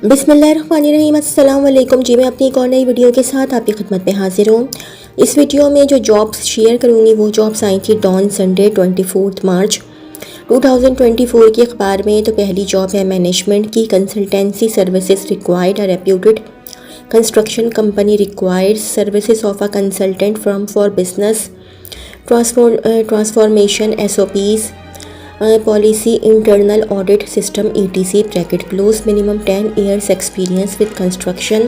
बिस्मिल्लाहिर्रहमानिर्रहीम। अस्सलाम वालेकुम जी। मैं अपनी एक और नई वीडियो के साथ आपकी खिदमत में हाजिर हूँ। इस वीडियो में जो जॉब्स शेयर करूँगी वो जॉब्स आई थी डॉन संडे 24 मार्च 2024 के अखबार में। तो पहली जॉब है मैनेजमेंट की। Consultancy services required. A reputed construction company requires services of a consultant firm for business transformation SOPs policy internal audit system etc bracket close minimum 10 years experience with construction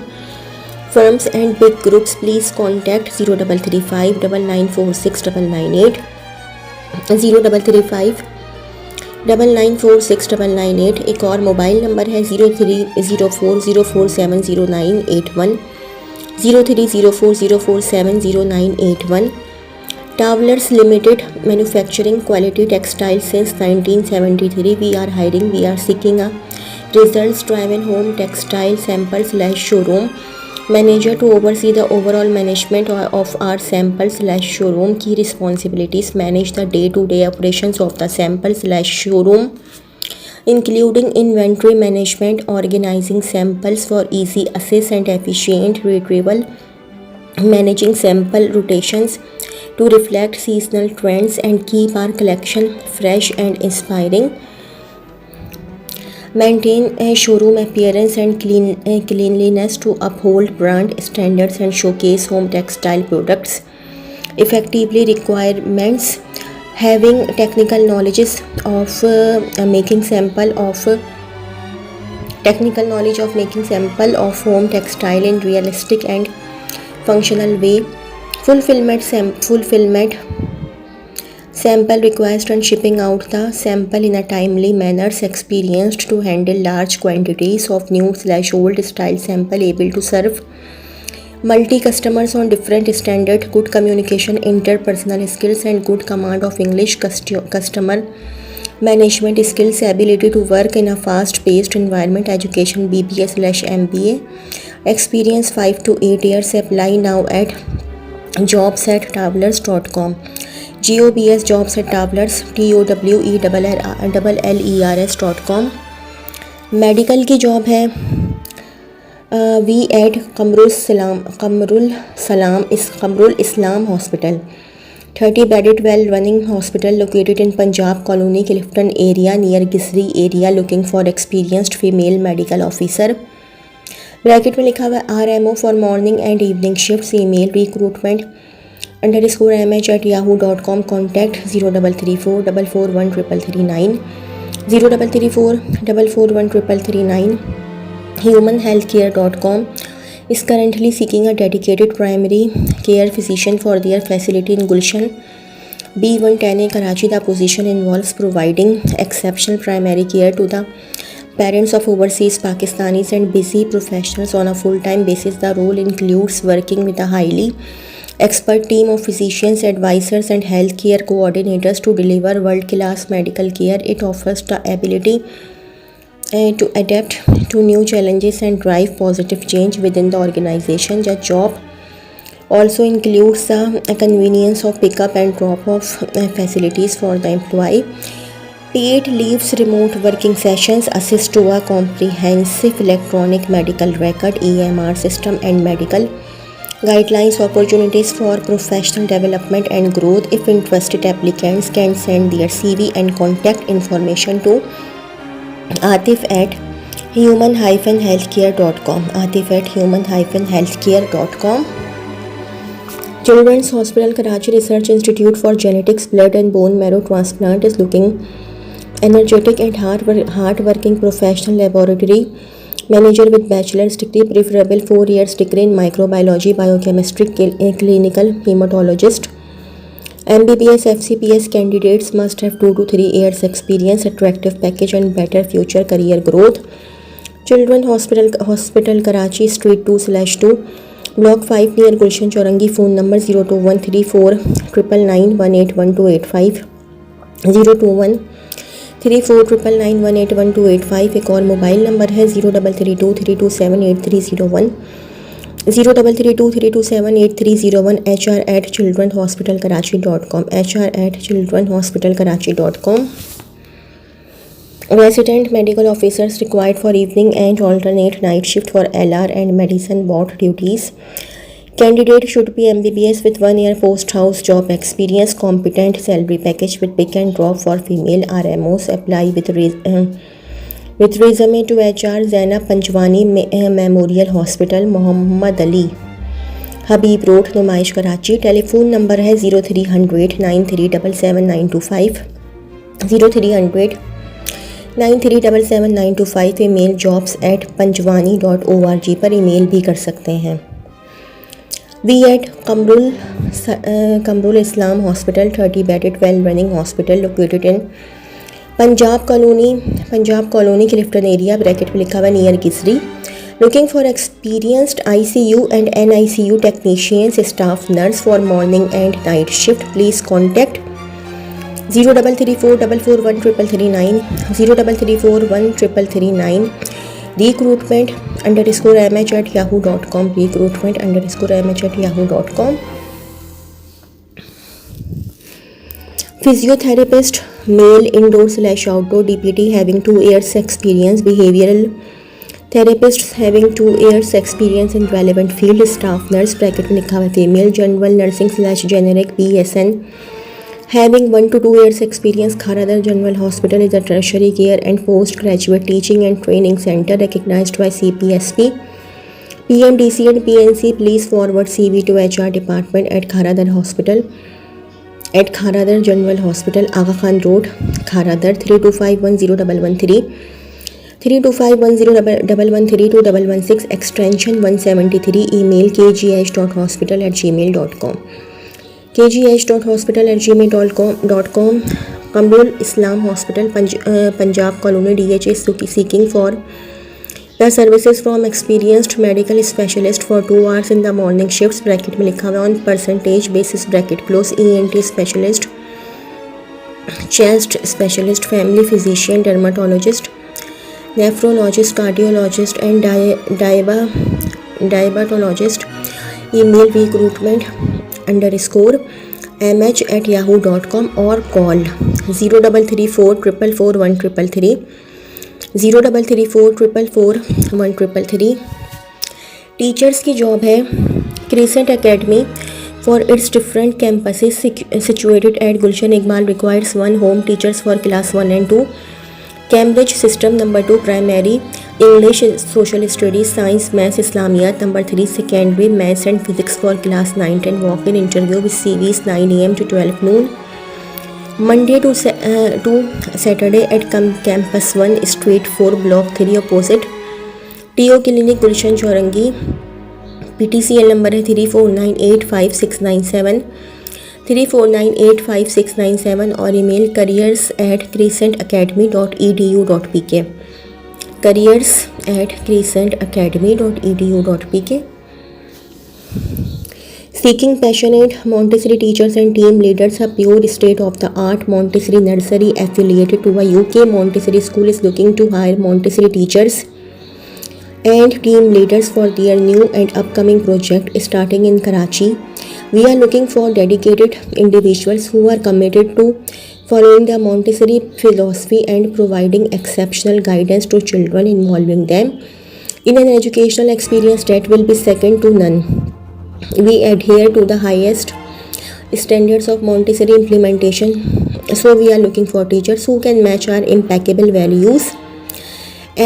firms and big groups. Please contact 0335 9946 998 0335 9946 एक और mobile number है 030404709810 030404709810। Towlers Limited, manufacturing quality textiles since 1973. We are hiring. We are seeking a results-driven home textile sample/showroom manager to oversee the overall management of our sample/showroom. Key responsibilities: manage the day-to-day operations of the sample/showroom, including inventory management, organizing samples for easy access and efficient retrieval, managing sample rotations to reflect seasonal trends and keep our collection fresh and inspiring, maintain a showroom appearance and cleanliness to uphold brand standards and showcase home textile products effectively. Requirements: having technical knowledge of making sample of home textile in realistic and functional way. Fulfillment sample request and shipping out the sample in a timely manner. Experienced to handle large quantities of new/old style sample, able to serve multi customers on different standard. Good communication, interpersonal skills and good command of English. Customer management skills, ability to work in a fast paced environment. Education BBA/MBA. Experience 5 to 8 years. Apply now at jobs@towlers.com. jobs jobs@towlers TOWELLERS.com. Medical की job है वी Kamrul Islam hospital, 30 bedded well running hospital located in Punjab Colony, Clifton area near Gisri area. Looking for experienced female medical officer. Bracket में लिखा हुआ है RMO for morning and evening shift. Email recruitment_mh@yahoo.com. Contact 0334413339 0334413339. humanhealthcare.com is currently seeking a dedicated primary care physician for their facility in Gulshan B110A, Karachi. The position involves providing exceptional primary care to the parents of overseas Pakistanis and busy professionals on a full-time basis. The role includes working with a highly expert team of physicians, advisors and healthcare coordinators to deliver world-class medical care. It offers the ability to adapt to new challenges and drive positive change within the organization. The job also includes the convenience of pickup and drop-off facilities for the employee. Paid leaves, remote working sessions, assist to a comprehensive electronic medical record EMR system and medical guidelines. Opportunities for professional development and growth. If interested applicants can send their CV and contact information to atif@human-healthcare.com. atif@human-healthcare.com. Children's Hospital Karachi Research Institute for Genetics, Blood and Bone Marrow Transplant is looking energetic and hard-working professional laboratory manager with bachelor's degree, preferable 4 years degree in microbiology, biochemistry, clinical hematologist. MBBS FCPS candidates must have 2 to 3 years experience. Attractive package and better future career growth. Children's Hospital Karachi, Street 2/2, Block 5 near Gulshan Chaurangi. Phone number 021349918128 021349918128 एक और mobile number है 0332327830 0332327830 HR@childrenhospitalkarachi.com HR@childrenhospitalkarachi.com. Resident medical officers required for evening and alternate night shift for LR and medicine board duties. Candidate should be MBBS with 1 year post-house job experience. Competent salary package with pick and drop for female RMOs. Apply with resume to HR Zainab Panjwani Memorial Hospital, Mohammad Ali, Habib Road, नुमाइश Karachi. Telephone number है 0300 9377 925 0300 email jobs@panjwani.org पर email भी कर सकते हैं. We at Kamrul Islam Hospital, 30 bedded well running hospital located in Punjab colony Clifton area, bracket में लिखा हुआ near Gizri. Looking for experienced ICU and NICU technicians, staff nurse for morning and night shift. Please contact 0334413339 0334133339. recruitment_mh@yahoo.com recruitment_mh@yahoo.com. Physiotherapist, male, indoor/outdoor, DPT having 2 years experience. Behavioral therapists having 2 years experience in relevant field. Staff nurse, bracket में लिखा हुआ female. General nursing/generic BSN having 1 to 2 years experience. Kharadar General Hospital is a tertiary care and postgraduate teaching and training center recognized by CPSP, PMDC and PNC. Please forward CV to HR department at Kharadar General Hospital, Aga Khan Road, Kharadar. 32510113 32510113 to 116 extension 173. Email kgh.hospital@gmail.com kgh.hospital@gmail.com. Kamrul Islam Hospital, Punjab Colony, DH is seeking for the services from experienced medical specialist for 2 hours in the morning shifts, bracket में लिखा हुआ on percentage basis, bracket close. ENT specialist, chest specialist, family physician, dermatologist, nephrologist, cardiologist and diabetologist. Email recruitment_mh@yahoo.com or call 0334441333 0334441333. Teachers की job है. Crescent academy for its different campuses situated at Gulshan Iqbal requires 1 home teachers for class 1 and 2. Cambridge system number 2 primary, English, social studies, science, maths, Islamiyat. number 3 secondary, maths and physics for class 9 and walk-in interview with CVs 9 AM to 12 noon. Monday to Saturday at campus 1, street 4, block 3 opposite TO clinic, Gulshan Chaurangi. PTCL number है 34985697 34985697 और email careers@crescentacademy.edu.pk careers@crescentacademy.edu.pk. Seeking passionate Montessori teachers and team leaders. A pure state-of-the-art Montessori nursery affiliated to a UK Montessori school is looking to hire Montessori teachers and team leaders for their new and upcoming project starting in Karachi. We are looking for dedicated individuals who are committed to following the Montessori philosophy and providing exceptional guidance to children, involving them in an educational experience that will be second to none. We adhere to the highest standards of Montessori implementation, so we are looking for teachers who can match our impeccable values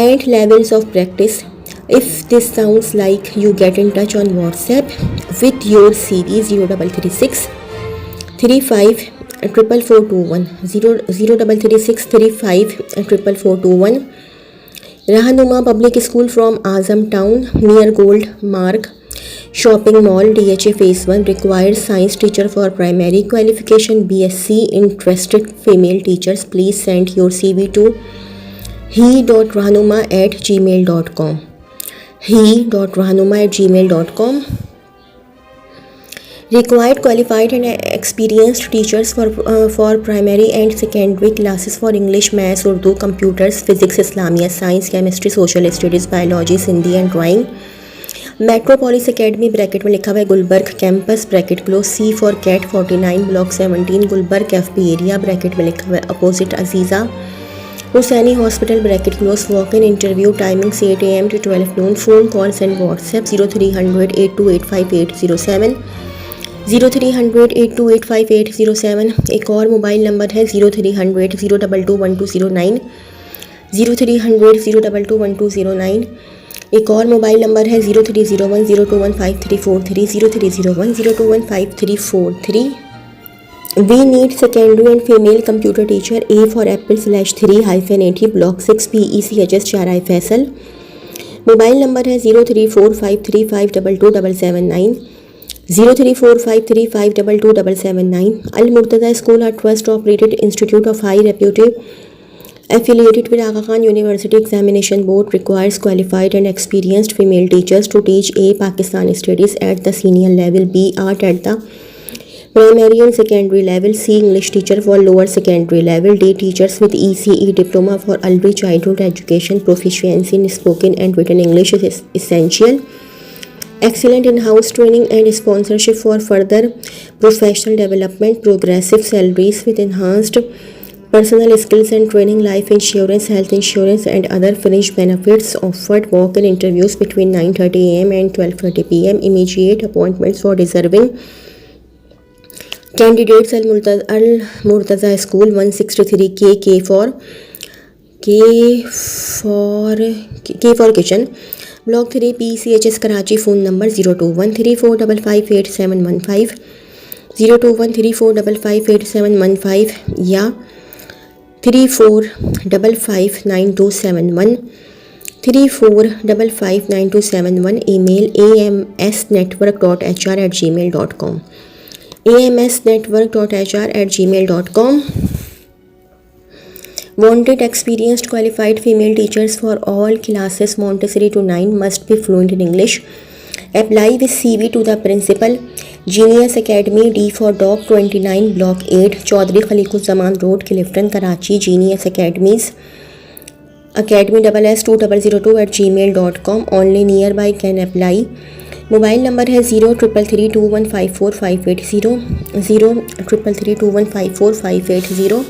and levels of practice. If this sounds like you, get in touch on WhatsApp with your CV 0336 35 44421 0336 35 44421. Rahanuma Public School from Azam Town near Gold Mark Shopping Mall, DHA Phase 1 requires science teacher for primary. Qualification BSc. Interested female teachers, please send your CV to he.rahanuma@gmail.com he.rahanuma@gmail.com. Required qualified and experienced teachers for primary and secondary classes for English, Maths, Urdu, Computers, Physics, Islamiyat, Science, Chemistry, Social Studies, Biology, Hindi and Drawing. Metropolis Academy, bracket में लिखा हुआ है Gulberg campus, bracket close. C for cat 49 block 17 Gulberg FB area, bracket में लिखा हुआ है opposite Aziza Hosseini Hospital bracket close. Walk-in interview timings 8 a.m. to 12 noon. Phone calls and WhatsApp 0300 8285 0300 8285 एक और मोबाइल नंबर है 0300 0221209 0300 0221209। एक और मोबाइल नंबर है 0301 0215343 0301 0215343। We need secondary and female computer teacher. A for Apple/3-80 Block 6 PECHS चाराई Faisal. Mobile number है 0345352279 0345352279। Al Murtaza School, a trust operated institute of high reputation affiliated with Aga Khan University Examination Board, requires qualified and experienced female teachers to teach A. Pakistani studies at the senior level, B. art at the primary and secondary level, C. English teacher for lower secondary level, D. teachers with ECE diploma for early childhood education. Proficiency in spoken and written English is essential. Excellent in-house training and sponsorship for further professional development. Progressive salaries with enhanced personal skills and training. Life insurance, health insurance and other fringe benefits offered. Walk-in interviews between 9:30 a.m. and 12:30 p.m. Immediate appointments for deserving candidates. Al Murtaza School, 163 K for kitchen, Block 3 PCHS Karachi. Phone number 0213455815 0213455815 या 34559271 34559271। email amsnetwork.hr@gmail.com amsnetwork.hr@gmail.com। Wanted experienced qualified female teachers for all classes Montessori to 9, must be fluent in English. Apply with CV to the principal. Genius Academy, D for Dog, 29 Block 8 Chaudhry Khaliquzzaman Road, Clifton, Karachi. Genius Academies Academy ss2002@gmail.com. Only nearby can apply. Mobile number है 0333215458 0333215458।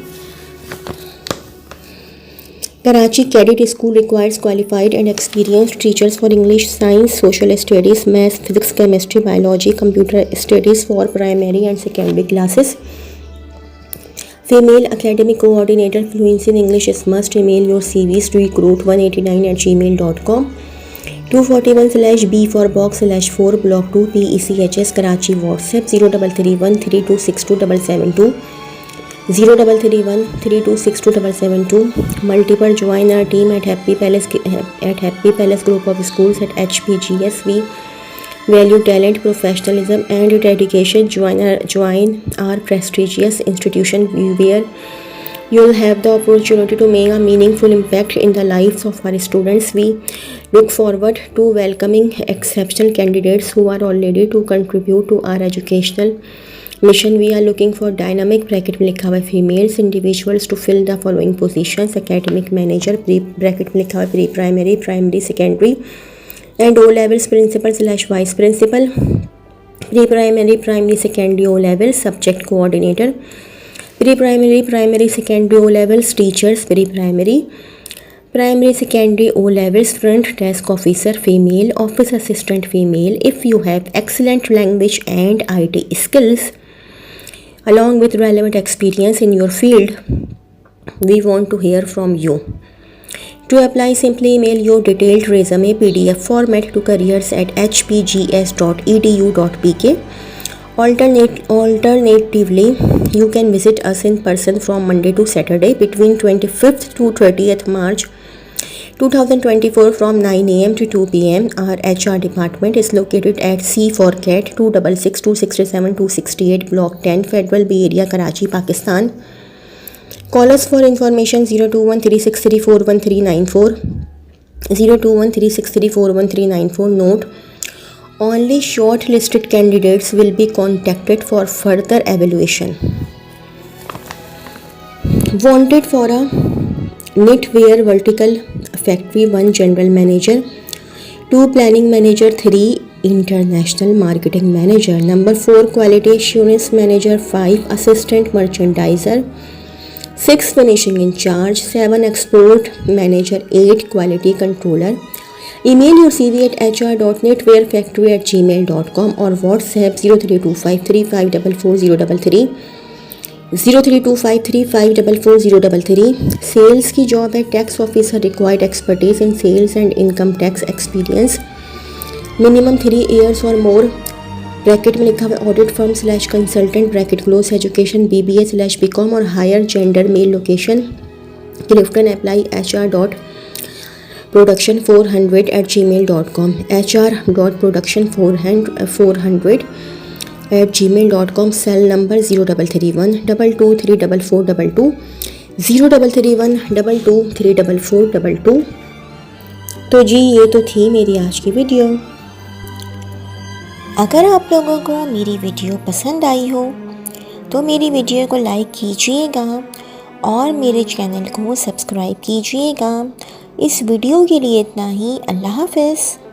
Karachi Cadet School requires qualified and experienced teachers for English, Science, Social Studies, Maths, Physics, Chemistry, Biology, Computer Studies for primary and secondary classes. Female Academic Coordinator, fluency in English is must. Email your CVs to recruit189@gmail.com 241/B for box/4 Block 2 PECHS Karachi. WhatsApp 0331326272 0331326272। Multiple join our team at Happy Palace Group of Schools at HPGS. We value talent, professionalism and dedication. Join our prestigious institution where you'll have the opportunity to make a meaningful impact in the lives of our students. We look forward to welcoming exceptional candidates who are all ready to contribute to our educational mission. We are looking for dynamic bracket में लिखा हुआ है females individuals to fill the following positions: academic manager, bracket में लिखा हुआ है pre-primary, primary, secondary and O levels principal/vice principal, pre-primary, primary, secondary, O levels subject coordinator, pre-primary, primary, secondary, O levels teachers, pre-primary, primary, secondary, O levels front desk officer female, office assistant female. If you have excellent language and IT skills along with relevant experience in your field, we want to hear from you. To apply, simply email your detailed resume PDF format to careers@hpgs.edu.pk. Alternatively, you can visit us in person from Monday to Saturday between 25th to 30th March 2024 from 9 a.m. to 2 p.m. Our HR department is located at C for Cat 266 267 268 Block 10 Federal Bay Area, Karachi, Pakistan. Call us for information 02136341394 02136341394. Note: only shortlisted candidates will be contacted for further evaluation. Wanted for a knitwear vertical factory, 1 general manager, 2 planning manager, 3 international marketing manager, number 4 quality assurance manager, 5 assistant merchandiser, 6 finishing in charge, 7 export manager, 8 quality controller. Email your CV at hr.netwearfactory@gmail.com or WhatsApp 0325354033 0325354033. Sales की job है, tax officer, required expertise in sales and income tax experience, minimum 3 years और more. Bracket में लिखा हुआ audit firm / consultant bracket close, education BBA/BCom और higher gender, male, location Clifton. Apply hr.production400@gmail.com hr.production400@gmail.com। Cell number 0331223422 0331223422। तो जी ये तो थी मेरी आज की वीडियो। अगर आप लोगों को मेरी वीडियो पसंद आई हो तो मेरी वीडियो को लाइक कीजिएगा और मेरे चैनल को सब्सक्राइब कीजिएगा। इस वीडियो के लिए इतना ही। अल्लाह हाफ़िज़।